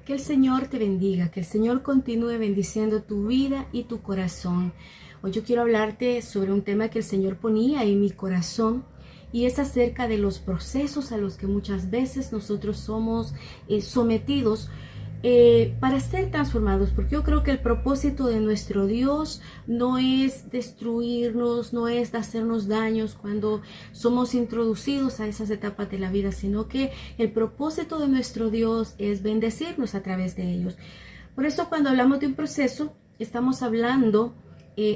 Que el Señor te bendiga, que el Señor continúe bendiciendo tu vida y tu corazón. Hoy yo quiero hablarte sobre un tema que el Señor ponía en mi corazón y es acerca de los procesos a los que muchas veces nosotros somos sometidos para ser transformados, porque yo creo que el propósito de nuestro Dios no es destruirnos, no es hacernos daños cuando somos introducidos a esas etapas de la vida, sino que el propósito de nuestro Dios es bendecirnos a través de ellos. Por eso cuando hablamos de un proceso, estamos hablando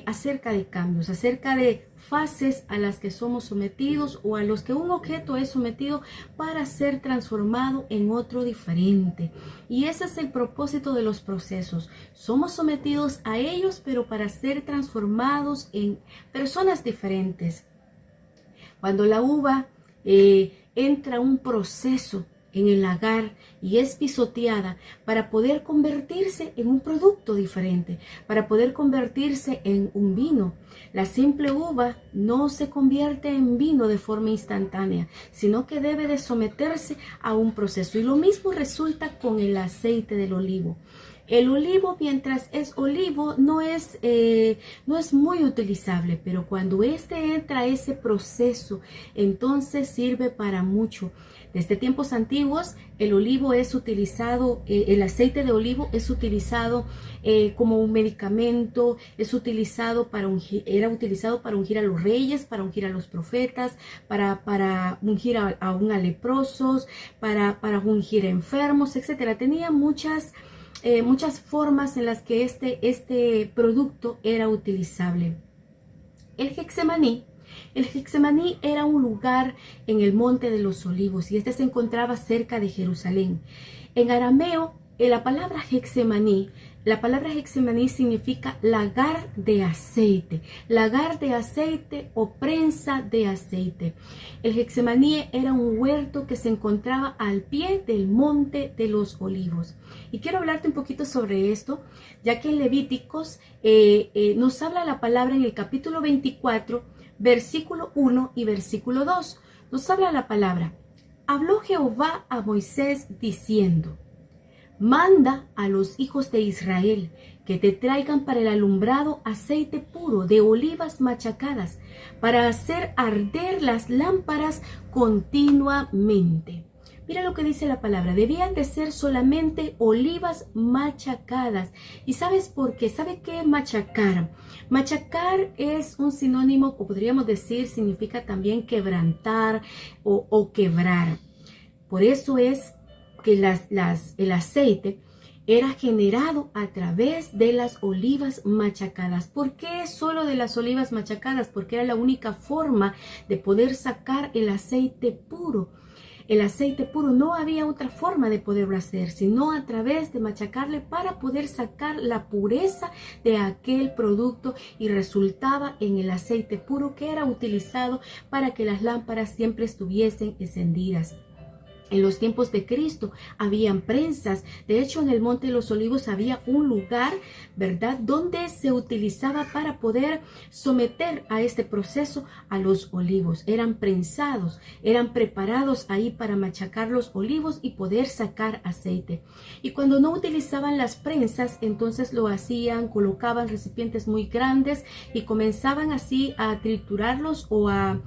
acerca de cambios, acerca de fases a las que somos sometidos o a los que un objeto es sometido para ser transformado en otro diferente. Y ese es el propósito de los procesos. Somos sometidos a ellos, pero para ser transformados en personas diferentes. Cuando la uva entra a un proceso en el lagar y es pisoteada para poder convertirse en un producto diferente, para poder convertirse en un vino. La simple uva no se convierte en vino de forma instantánea, sino que debe de someterse a un proceso. Y lo mismo resulta con el aceite del olivo. El olivo, mientras es olivo, no es muy utilizable, pero cuando este entra a ese proceso, entonces sirve para mucho. Desde tiempos antiguos, el olivo es utilizado, el aceite de olivo es utilizado como un medicamento, es utilizado para ungir, era utilizado para ungir a los reyes, para ungir a los profetas, para ungir aún a leprosos, para ungir a enfermos, etcétera. Tenía muchas formas en las que este producto era utilizable. El Getsemaní era un lugar en el Monte de los Olivos y este se encontraba cerca de Jerusalén. En arameo, la palabra Getsemaní significa lagar de aceite o prensa de aceite. El Getsemaní era un huerto que se encontraba al pie del Monte de los Olivos. Y quiero hablarte un poquito sobre esto, ya que en Levíticos nos habla la palabra en el capítulo 24, versículo 1 y versículo 2. Nos habla la palabra. Habló Jehová a Moisés diciendo: manda a los hijos de Israel que te traigan para el alumbrado aceite puro de olivas machacadas, para hacer arder las lámparas continuamente. Mira lo que dice la palabra, debían de ser solamente olivas machacadas. ¿Y sabes por qué? ¿Sabe qué es machacar? Machacar es un sinónimo, o podríamos decir, significa también quebrantar o quebrar. Por eso es que el aceite era generado a través de las olivas machacadas. ¿Por qué solo de las olivas machacadas? Porque era la única forma de poder sacar el aceite puro. El aceite puro, no había otra forma de poderlo hacer, sino a través de machacarle para poder sacar la pureza de aquel producto, y resultaba en el aceite puro que era utilizado para que las lámparas siempre estuviesen encendidas. En los tiempos de Cristo habían prensas. De hecho, en el Monte de los Olivos había un lugar, ¿verdad?, donde se utilizaba para poder someter a este proceso a los olivos. Eran prensados, eran preparados ahí para machacar los olivos y poder sacar aceite. Y cuando no utilizaban las prensas, entonces lo hacían, colocaban recipientes muy grandes y comenzaban así a triturarlos o a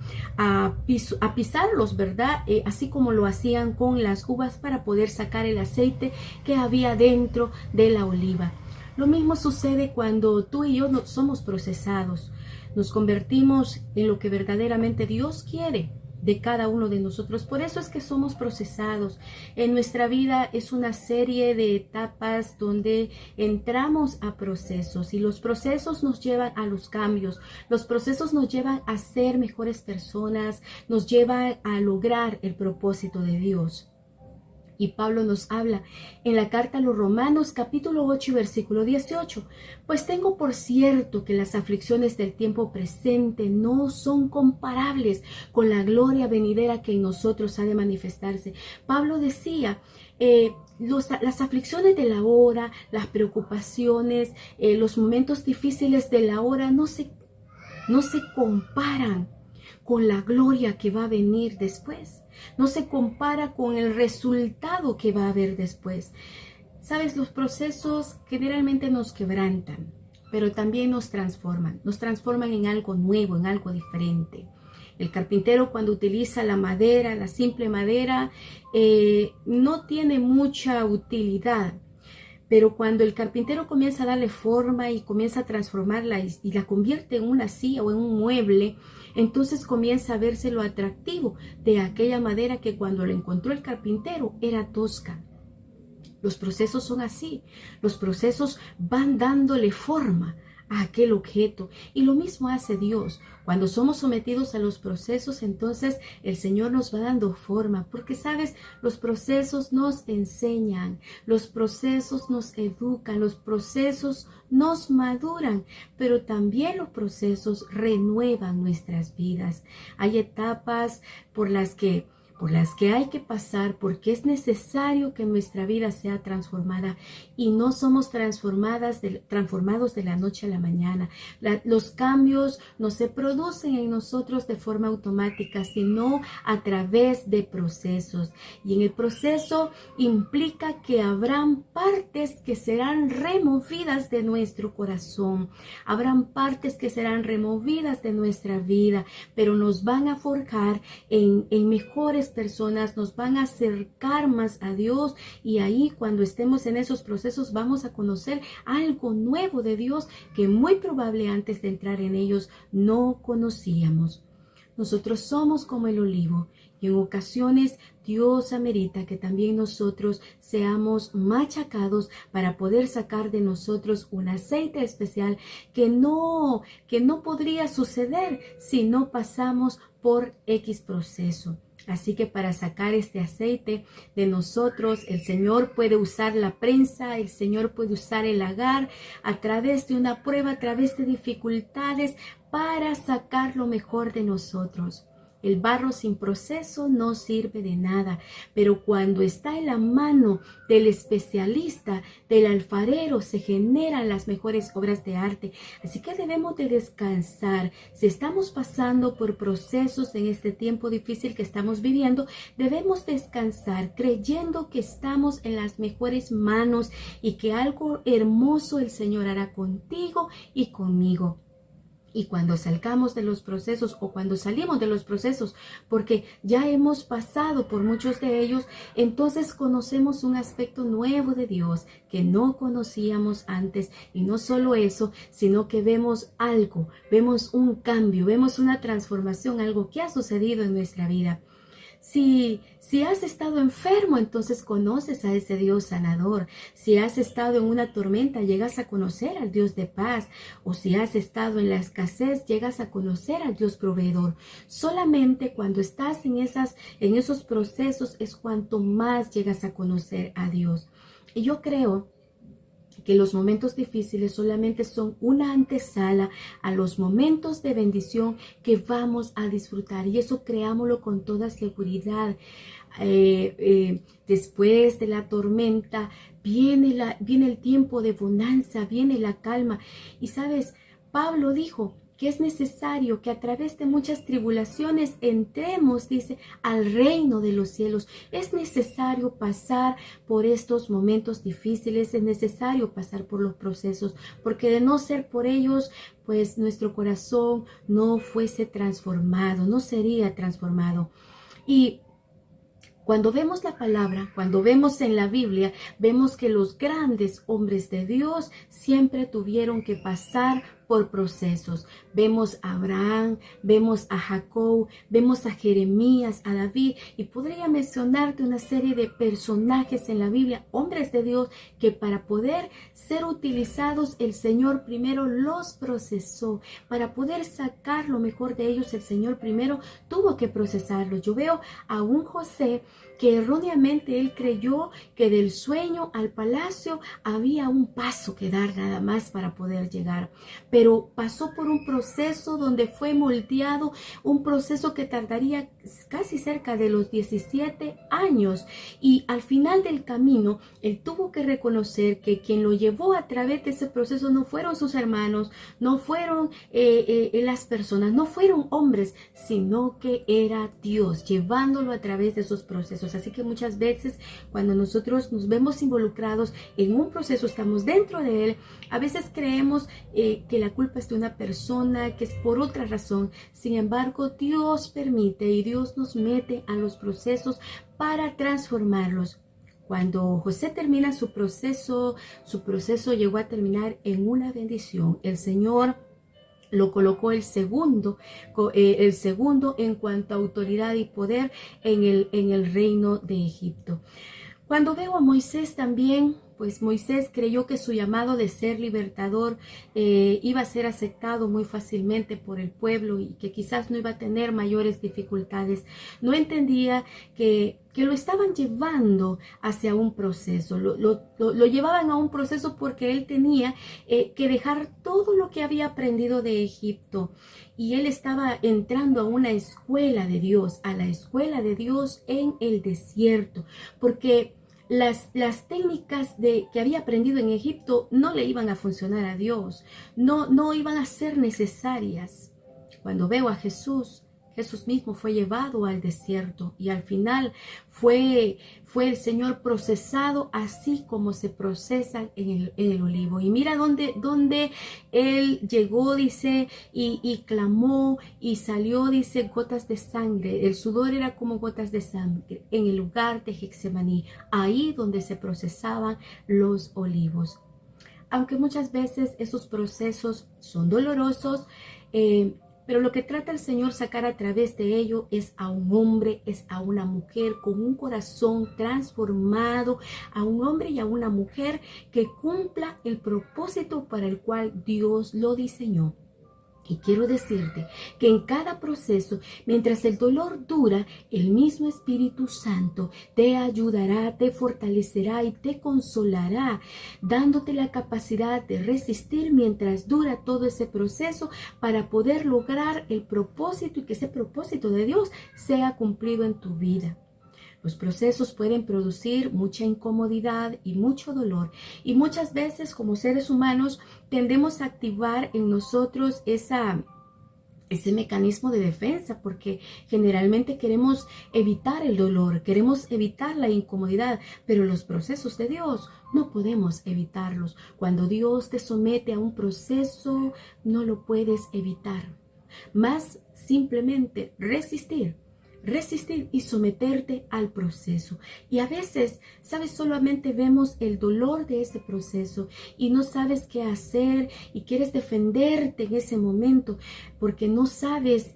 pisarlos, ¿verdad? Así como lo hacían con las uvas para poder sacar el aceite que había dentro de la oliva. Lo mismo sucede cuando tú y yo no somos procesados. Nos convertimos en lo que verdaderamente Dios quiere de cada uno de nosotros. Por eso es que somos procesados. En nuestra vida es una serie de etapas donde entramos a procesos, y los procesos nos llevan a los cambios. Los procesos nos llevan a ser mejores personas, nos llevan a lograr el propósito de Dios. Y Pablo nos habla en la carta a los Romanos capítulo 8 y versículo 18. Pues tengo por cierto que las aflicciones del tiempo presente no son comparables con la gloria venidera que en nosotros ha de manifestarse. Pablo decía, las aflicciones de la hora, las preocupaciones, los momentos difíciles de la hora no se comparan con la gloria que va a venir después. No se compara con el resultado que va a haber después. Sabes, los procesos generalmente nos quebrantan, pero también nos transforman en algo nuevo, en algo diferente. El carpintero cuando utiliza la madera, la simple madera, no tiene mucha utilidad. Pero cuando el carpintero comienza a darle forma y comienza a transformarla y la convierte en una silla o en un mueble, entonces comienza a verse lo atractivo de aquella madera que cuando la encontró el carpintero era tosca. Los procesos son así. Los procesos van dándole forma a aquel objeto. Y lo mismo hace Dios. Cuando somos sometidos a los procesos, entonces el Señor nos va dando forma. Porque, ¿sabes? Los procesos nos enseñan. Los procesos nos educan. Los procesos nos maduran. Pero también los procesos renuevan nuestras vidas. Hay etapas por las que hay que pasar, porque es necesario que nuestra vida sea transformada y no somos transformados de la noche a la mañana. Los cambios no se producen en nosotros de forma automática, sino a través de procesos. Y en el proceso implica que habrán partes que serán removidas de nuestro corazón, habrán partes que serán removidas de nuestra vida, pero nos van a forjar en mejores personas, nos van a acercar más a Dios, y ahí cuando estemos en esos procesos vamos a conocer algo nuevo de Dios que muy probable antes de entrar en ellos no conocíamos. Nosotros somos como el olivo y en ocasiones Dios amerita que también nosotros seamos machacados para poder sacar de nosotros un aceite especial que no podría suceder si no pasamos por X proceso. Así que para sacar este aceite de nosotros, el Señor puede usar la prensa, el Señor puede usar el agar a través de una prueba, a través de dificultades, para sacar lo mejor de nosotros. El barro sin proceso no sirve de nada, pero cuando está en la mano del especialista, del alfarero, se generan las mejores obras de arte. Así que debemos de descansar. Si estamos pasando por procesos en este tiempo difícil que estamos viviendo, debemos descansar creyendo que estamos en las mejores manos y que algo hermoso el Señor hará contigo y conmigo. Y cuando salgamos de los procesos o cuando salimos de los procesos, porque ya hemos pasado por muchos de ellos, entonces conocemos un aspecto nuevo de Dios que no conocíamos antes. Y no solo eso, sino que vemos algo, vemos un cambio, vemos una transformación, algo que ha sucedido en nuestra vida. Si has estado enfermo, entonces conoces a ese Dios sanador. Si has estado en una tormenta, llegas a conocer al Dios de paz. O si has estado en la escasez, llegas a conocer al Dios proveedor. Solamente cuando estás en esos procesos es cuanto más llegas a conocer a Dios. Y yo creo que los momentos difíciles solamente son una antesala a los momentos de bendición que vamos a disfrutar, y eso creámoslo con toda seguridad. Después de la tormenta viene el tiempo de bonanza, viene la calma. Y sabes, Pablo dijo que es necesario que a través de muchas tribulaciones entremos, dice, al reino de los cielos. Es necesario pasar por estos momentos difíciles, es necesario pasar por los procesos, porque de no ser por ellos, pues nuestro corazón no fuese transformado, no sería transformado. Y cuando vemos la palabra, cuando vemos en la Biblia, vemos que los grandes hombres de Dios siempre tuvieron que pasar por procesos. Vemos a Abraham, vemos a Jacob, vemos a Jeremías, a David, y podría mencionarte una serie de personajes en la Biblia, hombres de Dios, que para poder ser utilizados, el Señor primero los procesó. Para poder sacar lo mejor de ellos, el Señor primero tuvo que procesarlos. Yo veo a un José que erróneamente él creyó que del sueño al palacio había un paso que dar nada más para poder llegar. pero pasó por un proceso donde fue moldeado, un proceso que tardaría casi cerca de los 17 años. Y al final del camino, él tuvo que reconocer que quien lo llevó a través de ese proceso no fueron sus hermanos, no fueron las personas, no fueron hombres, sino que era Dios llevándolo a través de esos procesos. Así que muchas veces cuando nosotros nos vemos involucrados en un proceso, estamos dentro de él, a veces creemos que la culpa es de una persona, que es por otra razón. Sin embargo, Dios permite y Dios nos mete a los procesos para transformarlos. Cuando José termina su proceso llegó a terminar en una bendición. El Señor lo colocó el segundo en cuanto a autoridad y poder en el reino de Egipto. Cuando veo a Moisés también, pues Moisés creyó que su llamado de ser libertador iba a ser aceptado muy fácilmente por el pueblo y que quizás no iba a tener mayores dificultades. No entendía que lo estaban llevando hacia un proceso, lo llevaban a un proceso porque él tenía que dejar todo lo que había aprendido de Egipto y él estaba entrando a una escuela de Dios, a la escuela de Dios en el desierto, porque las técnicas que había aprendido en Egipto no le iban a funcionar a Dios, no iban a ser necesarias. Cuando veo a Jesús mismo fue llevado al desierto y al final fue el Señor procesado así como se procesa en el olivo. Y mira dónde Él llegó, dice, y clamó y salió, dice, gotas de sangre. El sudor era como gotas de sangre en el lugar de Getsemaní, ahí donde se procesaban los olivos. Aunque muchas veces esos procesos son dolorosos, pero lo que trata el Señor sacar a través de ello es a un hombre, es a una mujer con un corazón transformado, a un hombre y a una mujer que cumpla el propósito para el cual Dios lo diseñó. Y quiero decirte que en cada proceso, mientras el dolor dura, el mismo Espíritu Santo te ayudará, te fortalecerá y te consolará, dándote la capacidad de resistir mientras dura todo ese proceso para poder lograr el propósito y que ese propósito de Dios sea cumplido en tu vida. Los procesos pueden producir mucha incomodidad y mucho dolor y muchas veces como seres humanos tendemos a activar en nosotros ese mecanismo de defensa porque generalmente queremos evitar el dolor, queremos evitar la incomodidad, pero los procesos de Dios no podemos evitarlos. Cuando Dios te somete a un proceso, no lo puedes evitar, más simplemente resistir y someterte al proceso. Y a veces, sabes, solamente vemos el dolor de ese proceso y no sabes qué hacer y quieres defenderte en ese momento porque no sabes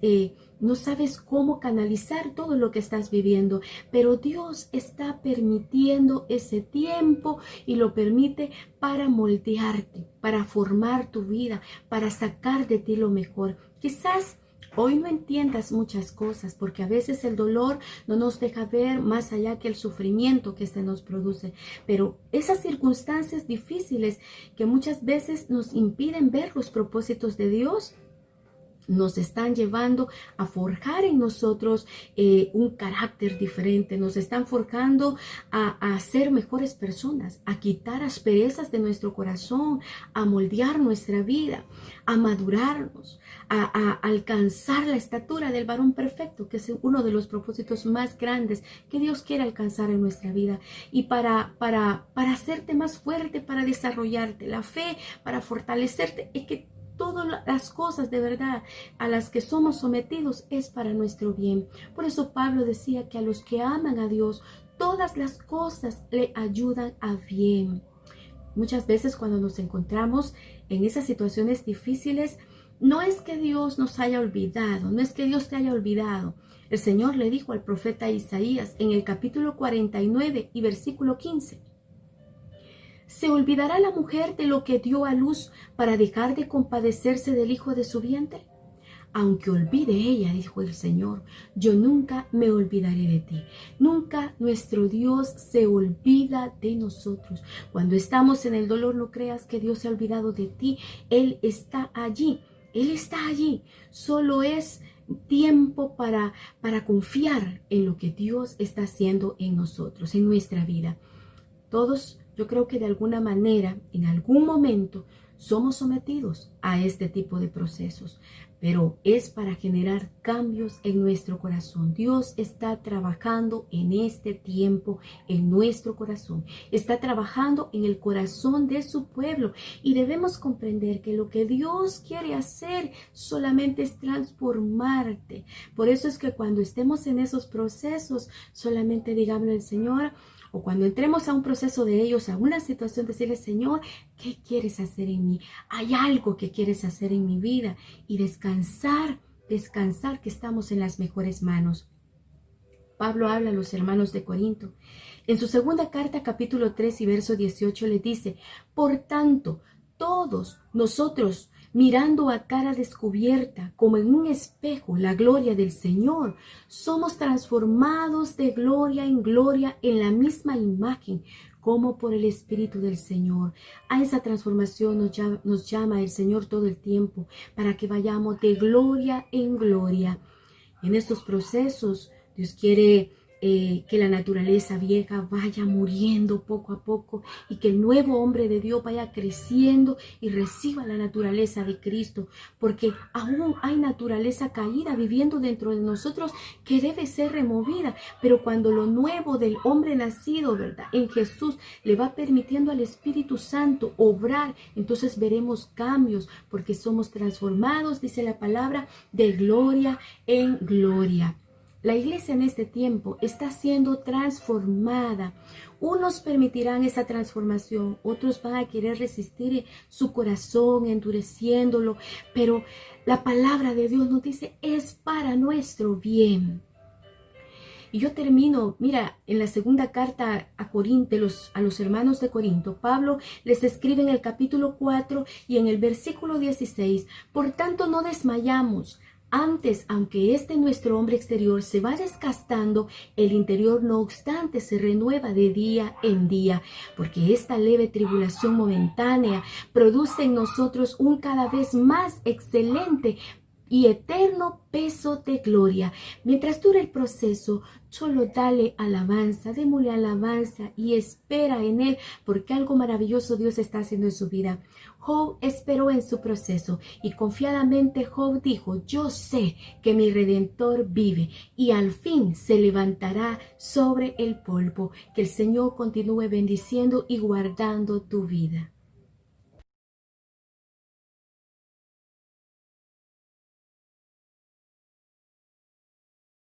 cómo canalizar todo lo que estás viviendo, pero Dios está permitiendo ese tiempo y lo permite para moldearte, para formar tu vida, para sacar de ti lo mejor. Quizás hoy no entiendas muchas cosas porque a veces el dolor no nos deja ver más allá que el sufrimiento que se nos produce. Pero esas circunstancias difíciles que muchas veces nos impiden ver los propósitos de Dios, nos están llevando a forjar en nosotros un carácter diferente, nos están forjando a ser mejores personas, a quitar asperezas de nuestro corazón, a moldear nuestra vida, a madurarnos, a alcanzar la estatura del varón perfecto, que es uno de los propósitos más grandes que Dios quiere alcanzar en nuestra vida. Y para hacerte más fuerte, para desarrollarte la fe, para fortalecerte, es que todas las cosas de verdad a las que somos sometidos es para nuestro bien. Por eso Pablo decía que a los que aman a Dios, todas las cosas le ayudan a bien. Muchas veces cuando nos encontramos en esas situaciones difíciles, no es que Dios nos haya olvidado, no es que Dios te haya olvidado. El Señor le dijo al profeta Isaías en el capítulo 49 y versículo 15. ¿Se olvidará la mujer de lo que dio a luz para dejar de compadecerse del hijo de su vientre? Aunque olvide ella, dijo el Señor, yo nunca me olvidaré de ti. Nunca nuestro Dios se olvida de nosotros. Cuando estamos en el dolor, no creas que Dios se ha olvidado de ti. Él está allí. Él está allí. Solo es tiempo para confiar en lo que Dios está haciendo en nosotros, en nuestra vida. Todos, yo creo que de alguna manera, en algún momento, somos sometidos a este tipo de procesos, pero es para generar cambios en nuestro corazón. Dios está trabajando en este tiempo en nuestro corazón. Está trabajando en el corazón de su pueblo y debemos comprender que lo que Dios quiere hacer solamente es transformarte. Por eso es que cuando estemos en esos procesos, solamente digámosle al Señor, o cuando entremos a un proceso de ellos, a una situación, decirle, Señor, ¿qué quieres hacer en mí? Hay algo que quieres hacer en mi vida. Y descansar que estamos en las mejores manos. Pablo habla a los hermanos de Corinto. En su segunda carta, capítulo 3 y verso 18, le dice, por tanto, todos nosotros, mirando a cara descubierta, como en un espejo, la gloria del Señor, somos transformados de gloria en gloria en la misma imagen, como por el Espíritu del Señor. A esa transformación nos llama el Señor todo el tiempo, para que vayamos de gloria en gloria. En estos procesos, Dios quiere que la naturaleza vieja vaya muriendo poco a poco y que el nuevo hombre de Dios vaya creciendo y reciba la naturaleza de Cristo, porque aún hay naturaleza caída viviendo dentro de nosotros que debe ser removida, pero cuando lo nuevo del hombre nacido, ¿verdad?, en Jesús le va permitiendo al Espíritu Santo obrar, entonces veremos cambios, porque somos transformados, dice la palabra, de gloria en gloria. La iglesia en este tiempo está siendo transformada. Unos permitirán esa transformación, otros van a querer resistir su corazón, endureciéndolo, pero la palabra de Dios nos dice, es para nuestro bien. Y yo termino, mira, en la segunda carta a los hermanos de Corinto, Pablo les escribe en el capítulo 4 y en el versículo 16, por tanto no desmayamos. Antes, aunque nuestro hombre exterior se va desgastando, el interior no obstante se renueva de día en día, porque esta leve tribulación momentánea produce en nosotros un cada vez más excelente y eterno peso de gloria. Mientras dure el proceso, solo dale alabanza, démosle alabanza y espera en él, porque algo maravilloso Dios está haciendo en su vida. Job esperó en su proceso y confiadamente Job dijo, yo sé que mi Redentor vive y al fin se levantará sobre el polvo. Que el Señor continúe bendiciendo y guardando tu vida.